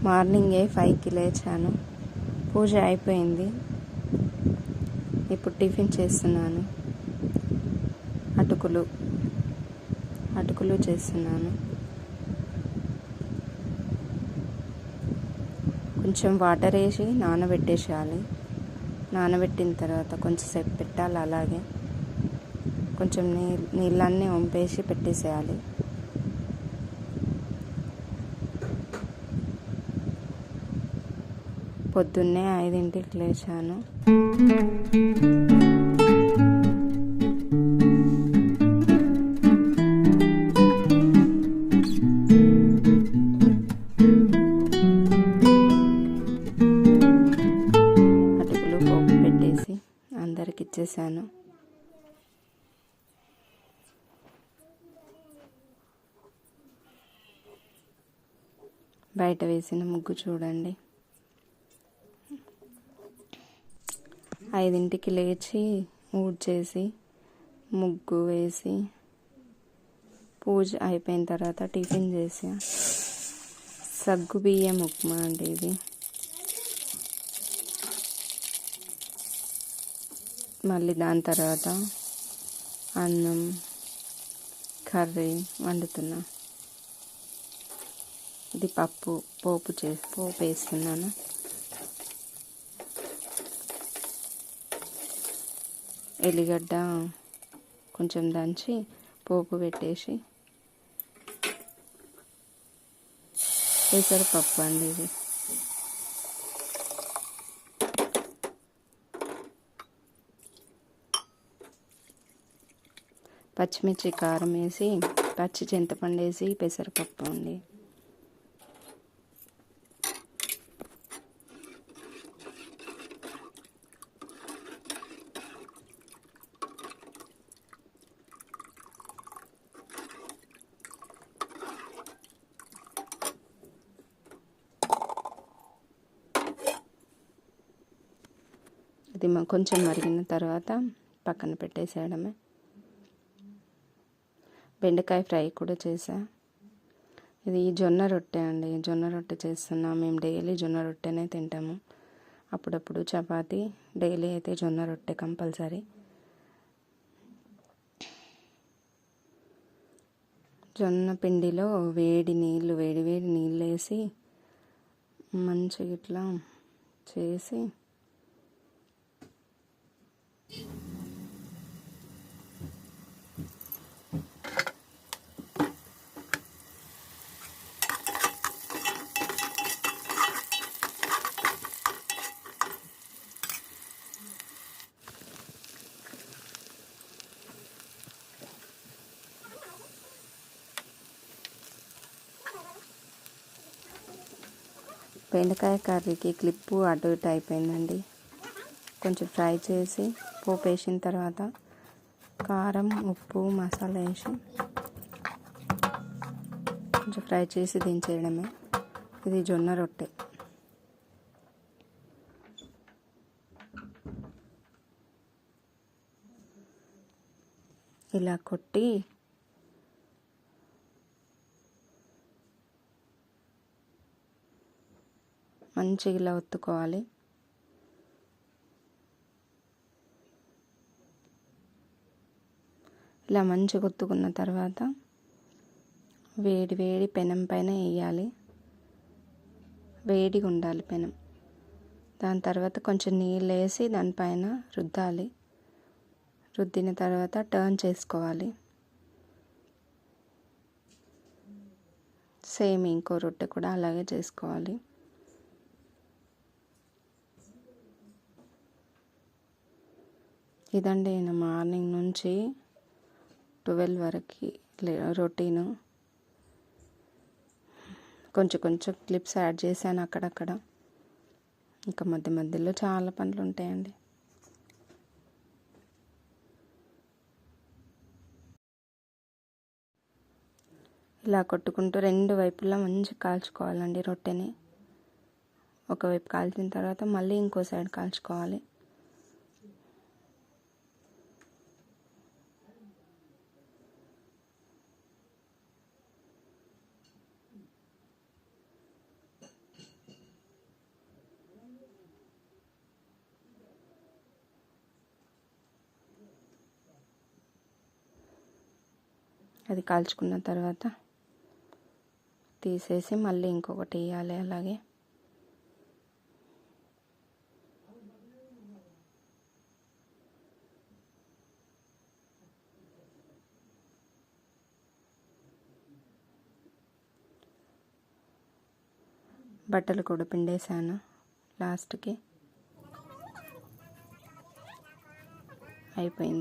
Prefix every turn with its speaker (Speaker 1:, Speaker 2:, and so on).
Speaker 1: మార్నింగే 5కి లేచాను. పూజ అయిపోయింది. ఇప్పుడు టిఫిన్ చేస్తున్నాను. అటుకులు చేస్తున్నాను. కొంచెం వాటర్ వేసి నానబెట్టేసేయాలి. నానబెట్టిన తర్వాత కొంచెం సేపు పెట్టాలి. అలాగే కొంచెం నీళ్ళన్నీ వంపేసి పెట్టేసేయాలి. పొద్దున్నే 5కి లేచాను. అటుకులు పోపు పెట్టేసి అందరికి ఇచ్చేసాను. బయట వేసిన ముగ్గు చూడండి. 5కి లేచి ఊడ్చేసి ముగ్గు వేసి పూజ అయిపోయిన తర్వాత టిఫిన్ చేసా. సగ్గు బియ్యం ఉప్మా అండి ఇది. మళ్ళీ దాని తర్వాత అన్నం కర్రీ వండుతున్నా. ఇది పోపు వేస్తున్నాను. ఎల్లిగడ్డ కొంచెం దంచి పోపు పెట్టేసి పెసరపప్పు అండి ఇది. పచ్చిమిర్చి కారం వేసి పచ్చి చింతపండు వేసి పెసరపప్పు అండి. ఇది కొంచెం మరిగిన తర్వాత పక్కన పెట్టేసేయడమే. బెండకాయ ఫ్రై కూడా చేసా. ఇది జొన్న రొట్టె అండి. జొన్న రొట్టె చేస్తున్నాం. మేము డైలీ జొన్న రొట్టెనే తింటాము. అప్పుడప్పుడు చపాతి, డైలీ అయితే జొన్న రొట్టె కంపల్సరీ. జొన్న పిండిలో వేడి నీళ్ళు వేసి మంచిగా ఇట్లా చేసి బెండకాయ కర్రీకి క్లిప్పు అటు ఇటు అయిపోయిందండి. కొంచెం ఫ్రై చేసి పోపు వేసిన తర్వాత కారం, ఉప్పు, మసాలా వేసి కొంచెం ఫ్రై చేసి దించేయడమే. ఇది జొన్న రొట్టె. ఇలా కొట్టి మంచిగా ఇలా ఒత్తుకోవాలి. ఇలా మంచిగా ఒత్తుకున్న తర్వాత వేడి పెనం పైన వేయాలి. వేడిగా ఉండాలి పెనం. దాని తర్వాత కొంచెం నీళ్ళు వేసి దానిపైన రుద్దాలి. రుద్దిన తర్వాత టర్న్ చేసుకోవాలి. సేమ్ ఇంకో రొట్టె కూడా అలాగే చేసుకోవాలి. ఇదండి నేను మార్నింగ్ నుంచి 12 వరకు రొటీను. కొంచెం క్లిప్స్ యాడ్ చేశాను అక్కడక్కడ. ఇంకా మధ్యలో చాలా పనులు ఉంటాయండి. ఇలా కొట్టుకుంటూ రెండు వైపులా మంచిగా కాల్చుకోవాలండి రొట్టెని. ఒకవైపు కాల్చిన తర్వాత మళ్ళీ ఇంకో సైడ్ కాల్చుకోవాలి. అది కాల్చుకున్న తర్వాత తీసేసి మళ్ళీ ఇంకొకటి వేయాలి. అలాగే బట్టలు కూడా పిండేసాను లాస్ట్కి. అయిపోయింది.